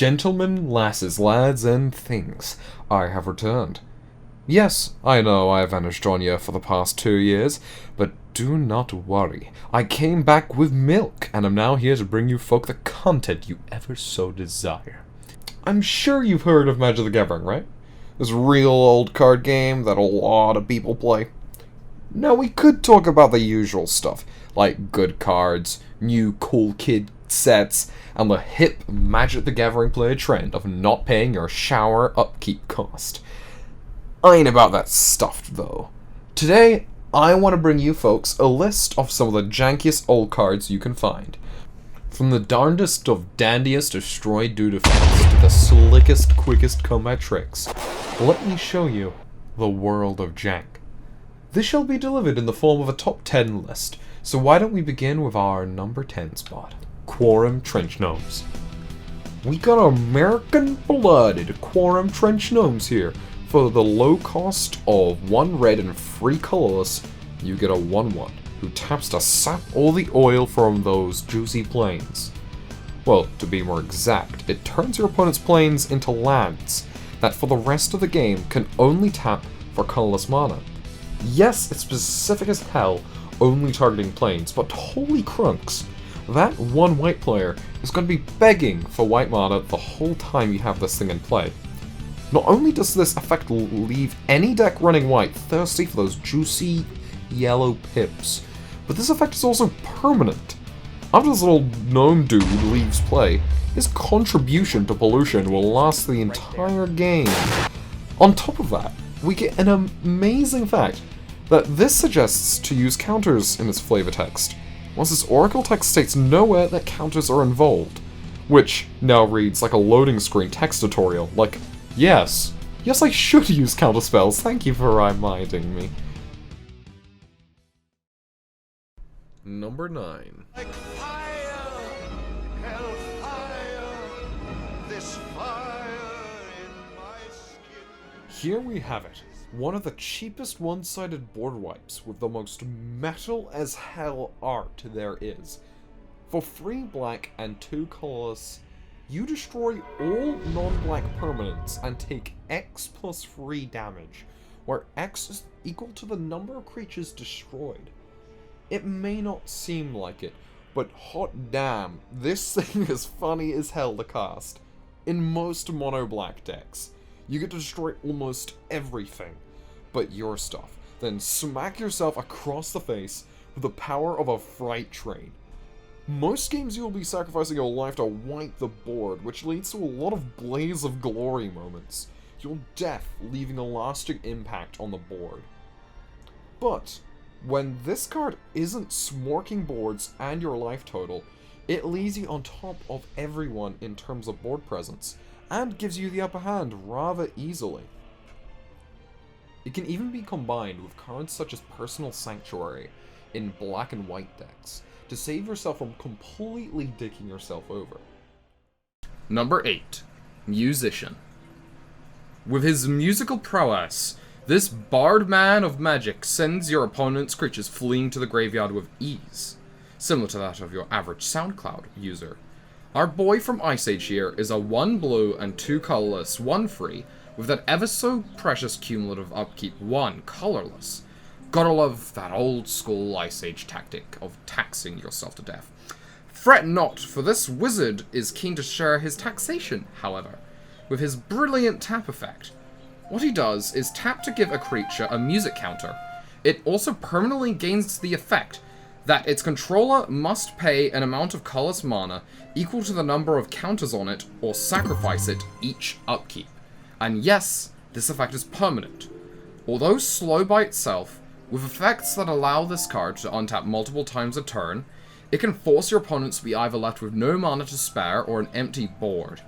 Gentlemen, lasses, lads, and things, I have returned. Yes, I know I have vanished on you for the past 2 years, but do not worry. I came back with milk, and am now here to bring you folk the content you ever so desire. I'm sure you've heard of Magic the Gathering, right? This real old card game that a lot of people play. Now, we could talk about the usual stuff, like good cards, new cool kid sets, and the hip Magic the Gathering player trend of not paying your shower upkeep cost. I ain't about that stuff, though. Today, I want to bring you folks a list of some of the jankiest old cards you can find. From the darndest of dandiest destroy dude effects to the slickest, quickest combat tricks, let me show you the world of jank. This shall be delivered in the form of a top 10 list, so why don't we begin with our number 10 spot. Quorum Trench Gnomes. We got American-blooded Quorum Trench Gnomes here. For the low cost of 1 red and 3 colorless, you get a 1/1 who taps to sap all the oil from those juicy plains. Well, to be more exact, it turns your opponent's plains into lands that for the rest of the game can only tap for colorless mana. Yes, it's specific as hell, only targeting plains, but holy crunks, that one white player is going to be begging for white mana the whole time you have this thing in play. Not only does this effect leave any deck running white thirsty for those juicy yellow pips, but this effect is also permanent. After this little gnome dude leaves play, his contribution to pollution will last the entire game. On top of that, we get an amazing fact that this suggests to use counters in its flavor text, once its oracle text states nowhere that counters are involved, which now reads like a loading screen text tutorial, like, yes, I should use counterspells, thank you for reminding me. Number 9. Like fire, hellfire, this fire in my skin. Here we have it. One of the cheapest one-sided board wipes with the most metal as hell art there is. For 3 black and 2 colorless, you destroy all non-black permanents and take X plus 3 damage, where X is equal to the number of creatures destroyed. It may not seem like it, but hot damn, this thing is funny as hell to cast. In most mono-black decks, you get to destroy almost everything but your stuff, then smack yourself across the face with the power of a freight train. Most games you will be sacrificing your life to wipe the board, which leads to a lot of blaze of glory moments, your death leaving a lasting impact on the board. But when this card isn't smorking boards and your life total, it leaves you on top of everyone in terms of board presence, and gives you the upper hand rather easily. It can even be combined with cards such as Personal Sanctuary in black and white decks, to save yourself from completely dicking yourself over. Number 8. Musician. With his musical prowess, this bard man of magic sends your opponent's creatures fleeing to the graveyard with ease, similar to that of your average SoundCloud user. Our boy from Ice Age here is a 1 blue and 2 colorless, 1 free, with that ever so precious cumulative upkeep 1 colorless. Gotta love that old school Ice Age tactic of taxing yourself to death. Fret not, for this wizard is keen to share his taxation, however, with his brilliant tap effect. What he does is tap to give a creature a music counter. It also permanently gains the effect that its controller must pay an amount of colorless mana equal to the number of counters on it or sacrifice it each upkeep. And yes, this effect is permanent. Although slow by itself, with effects that allow this card to untap multiple times a turn, it can force your opponents to be either left with no mana to spare or an empty board.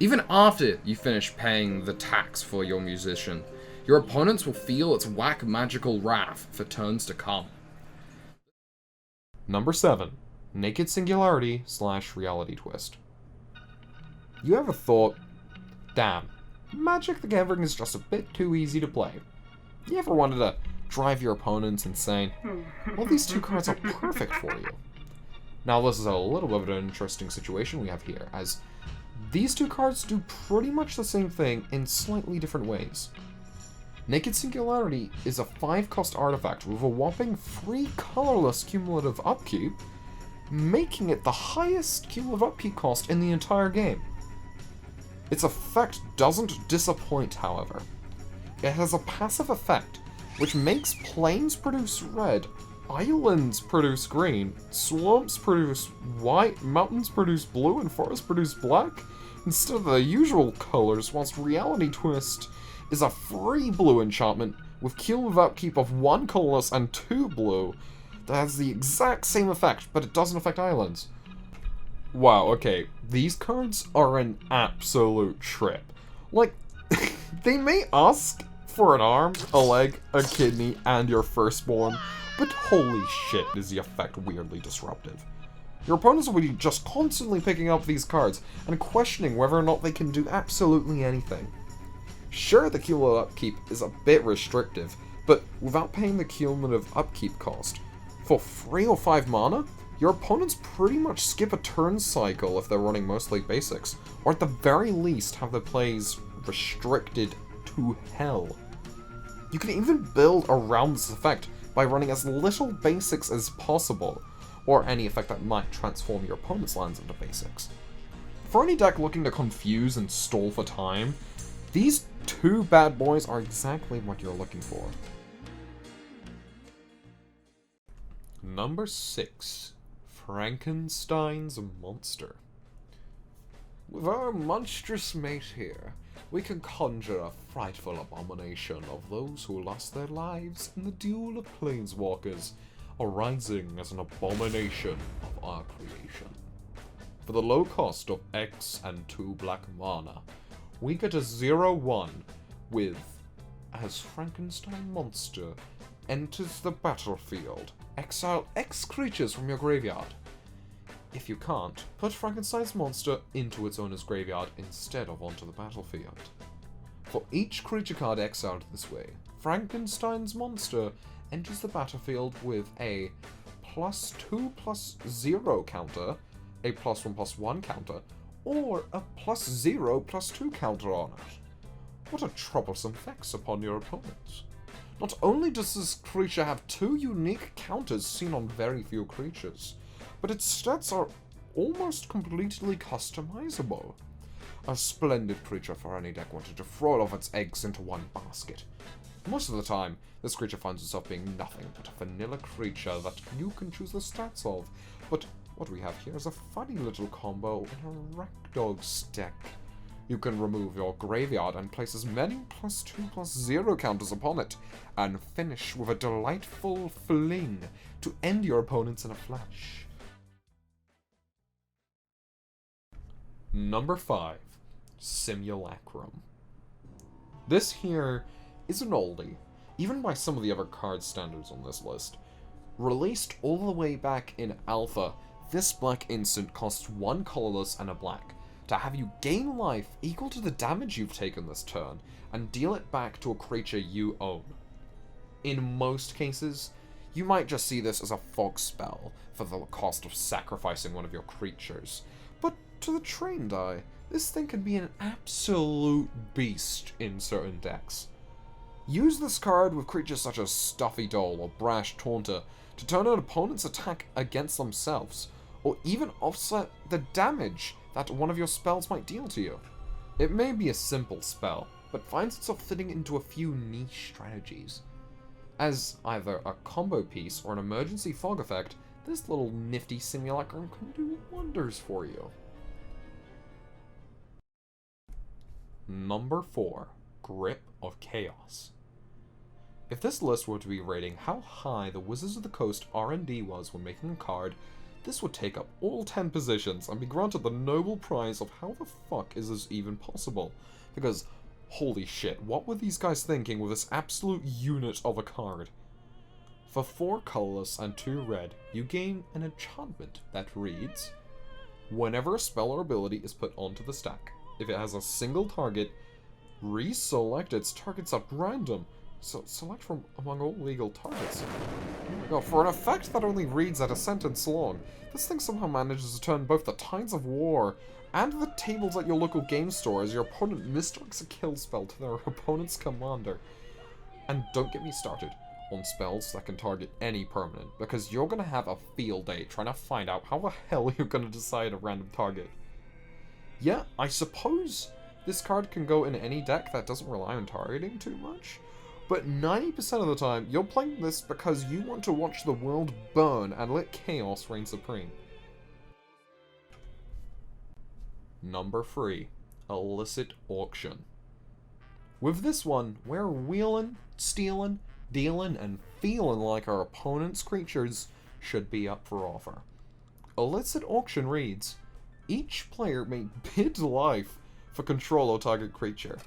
Even after you finish paying the tax for your musician, your opponents will feel its whack magical wrath for turns to come. Number 7. Naked Singularity / Reality Twist. You ever thought, damn, Magic the Gathering is just a bit too easy to play? You ever wanted to drive your opponents insane? Well, these 2 cards are perfect for you. Now, this is a little bit of an interesting situation we have here, as These two cards do pretty much the same thing in slightly different ways. Naked Singularity is a 5-cost artifact with a whopping 3 colorless cumulative upkeep, making it the highest cumulative upkeep cost in the entire game. Its effect doesn't disappoint, however. It has a passive effect, which makes plains produce red, islands produce green, swamps produce white, mountains produce blue, and forests produce black, instead of the usual colors, whilst Reality Twist is a free blue enchantment with cumulative upkeep of 1 colorless and 2 blue that has the exact same effect, but it doesn't affect islands. Wow, okay, these cards are an absolute trip. Like, they may ask for an arm, a leg, a kidney, and your firstborn, but holy shit is the effect weirdly disruptive. Your opponents will be just constantly picking up these cards and questioning whether or not they can do absolutely anything. Sure, the cumulative upkeep is a bit restrictive, but without paying the cumulative upkeep cost, for 3 or 5 mana, your opponents pretty much skip a turn cycle if they're running mostly basics, or at the very least have their plays restricted to hell. You can even build around this effect by running as little basics as possible, or any effect that might transform your opponent's lands into basics. For any deck looking to confuse and stall for time, these two bad boys are exactly what you're looking for. Number 6. Frankenstein's Monster. With our monstrous mate here, we can conjure a frightful abomination of those who lost their lives in the duel of planeswalkers, arising as an abomination of our creation. For the low cost of X and 2 black mana, we get a 0/1 with, as Frankenstein Monster enters the battlefield, exile X creatures from your graveyard. If you can't, put Frankenstein's Monster into its owner's graveyard instead of onto the battlefield. For each creature card exiled this way, Frankenstein's Monster enters the battlefield with a +2/+0 counter, a +1/+1 counter, or a +0/+2 counter on it. What a troublesome effects upon your opponents. Not only does this creature have 2 unique counters seen on very few creatures, but its stats are almost completely customizable. A splendid creature for any deck wanting to throw all of its eggs into one basket. Most of the time, this creature finds itself being nothing but a vanilla creature that you can choose the stats of, but what we have here is a funny little combo in a Rakdog's deck. You can remove your graveyard and place as many +2/+0 counters upon it, and finish with a delightful fling to end your opponents in a flash. Number 5. Simulacrum. This here is an oldie, even by some of the other card standards on this list. Released all the way back in Alpha, this black instant costs 1 colorless and a black, to have you gain life equal to the damage you've taken this turn, and deal it back to a creature you own. In most cases, you might just see this as a fog spell for the cost of sacrificing one of your creatures, but to the trained eye, this thing can be an absolute beast in certain decks. Use this card with creatures such as Stuffy Doll or Brash Taunter to turn an opponent's attack against themselves, or even offset the damage that one of your spells might deal to you. It may be a simple spell, but finds itself fitting into a few niche strategies. As either a combo piece or an emergency fog effect, this little nifty simulacrum can do wonders for you. Number 4. Grip of Chaos. If this list were to be rating how high the Wizards of the Coast R&D was when making a card, this would take up all 10 positions and be granted the noble prize of how the fuck is this even possible? Because, holy shit, what were these guys thinking with this absolute unit of a card? For 4 colorless and 2 red, you gain an enchantment that reads, whenever a spell or ability is put onto the stack, if it has a single target, reselect its targets at random. So select from among all legal targets. Now, for an effect that only reads at a sentence long, this thing somehow manages to turn both the Tides of War and the tables at your local game store as your opponent misdirects a kill spell to their opponent's commander. And don't get me started on spells that can target any permanent, because you're going to have a field day trying to find out how the hell you're going to decide a random target. Yeah, I suppose this card can go in any deck that doesn't rely on targeting too much, but 90% of the time, you're playing this because you want to watch the world burn and let chaos reign supreme. Number 3. Illicit Auction. With this one, we're wheeling, stealing, dealing, and feeling like our opponent's creatures should be up for offer. Illicit Auction reads, each player may bid life for control of target creature.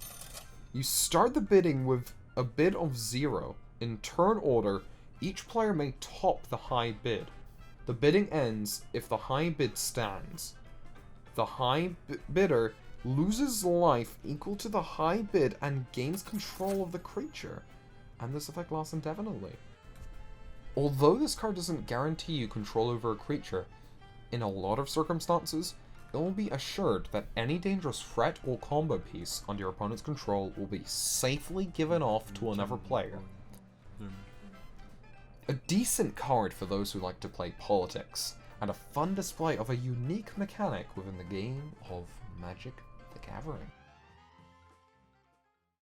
You start the bidding with a bid of 0. In turn order, each player may top the high bid. The bidding ends if the high bid stands. The high bidder loses life equal to the high bid and gains control of the creature, and this effect lasts indefinitely. Although this card doesn't guarantee you control over a creature, in a lot of circumstances, it will be assured that any dangerous threat or combo piece under your opponent's control will be safely given off to another player. A decent card for those who like to play politics, and a fun display of a unique mechanic within the game of Magic the Gathering.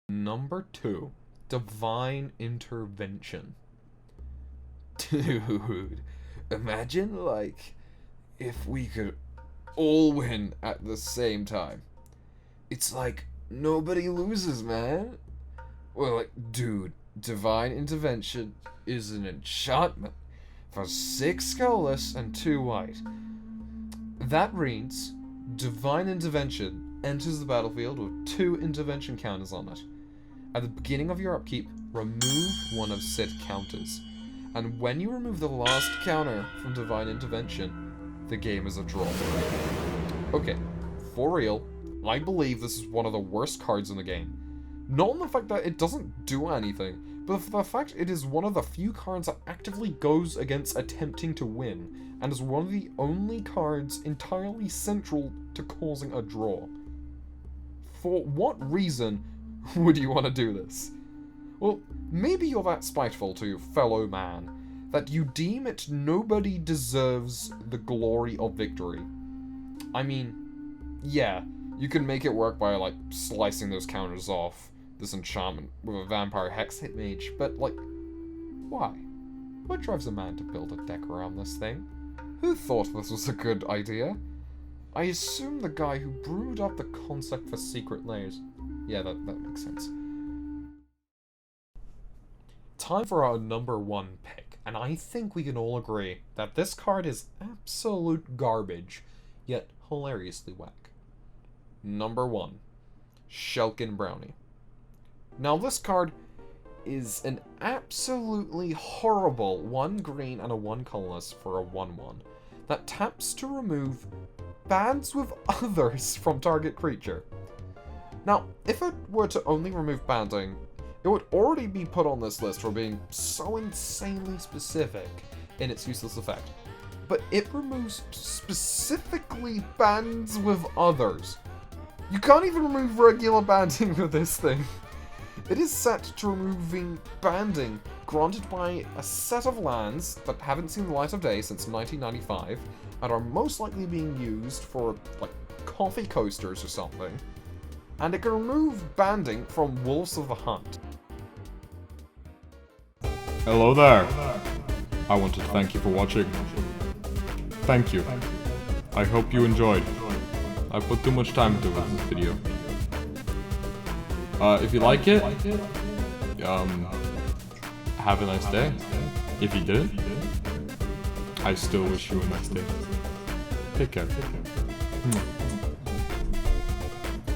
Number 2. Divine Intervention. Dude, imagine, like, if we could all win at the same time. It's like, nobody loses, man. Well, like, dude, Divine Intervention is an enchantment for 6 colorless and 2 white. That reads, Divine Intervention enters the battlefield with 2 intervention counters on it. At the beginning of your upkeep, remove one of said counters. And when you remove the last counter from Divine Intervention, the game is a draw. Okay, for real, I believe this is one of the worst cards in the game. Not on the fact that it doesn't do anything, but for the fact it is one of the few cards that actively goes against attempting to win, and is one of the only cards entirely central to causing a draw. For what reason would you want to do this? Well, maybe you're that spiteful to your fellow man, that you deem it nobody deserves the glory of victory. I mean, yeah, you can make it work by, like, slicing those counters off this enchantment with a Vampire Hex Hit Mage, but, like, why? What drives a man to build a deck around this thing? Who thought this was a good idea? I assume the guy who brewed up the concept for Secret Layers. Yeah, that makes sense. Time for our number 1 pick, and I think we can all agree that this card is absolute garbage, yet hilariously whack. Number 1. Shelkin Brownie. Now this card is an absolutely horrible 1 green and a 1 colorless for a 1/1 that taps to remove bands with others from target creature. Now, if it were to only remove banding, it would already be put on this list for being so insanely specific in its useless effect. But it removes specifically bands with others. You can't even remove regular banding with this thing. It is set to removing banding granted by a set of lands that haven't seen the light of day since 1995 and are most likely being used for, like, coffee coasters or something. And it can remove banding from Wolves of the Hunt. Hello there. I want to thank you for watching. Thank you. I hope you enjoyed. I put too much time into this video. If you like it, have a nice day. If you didn't, I still wish you a nice day. Take care.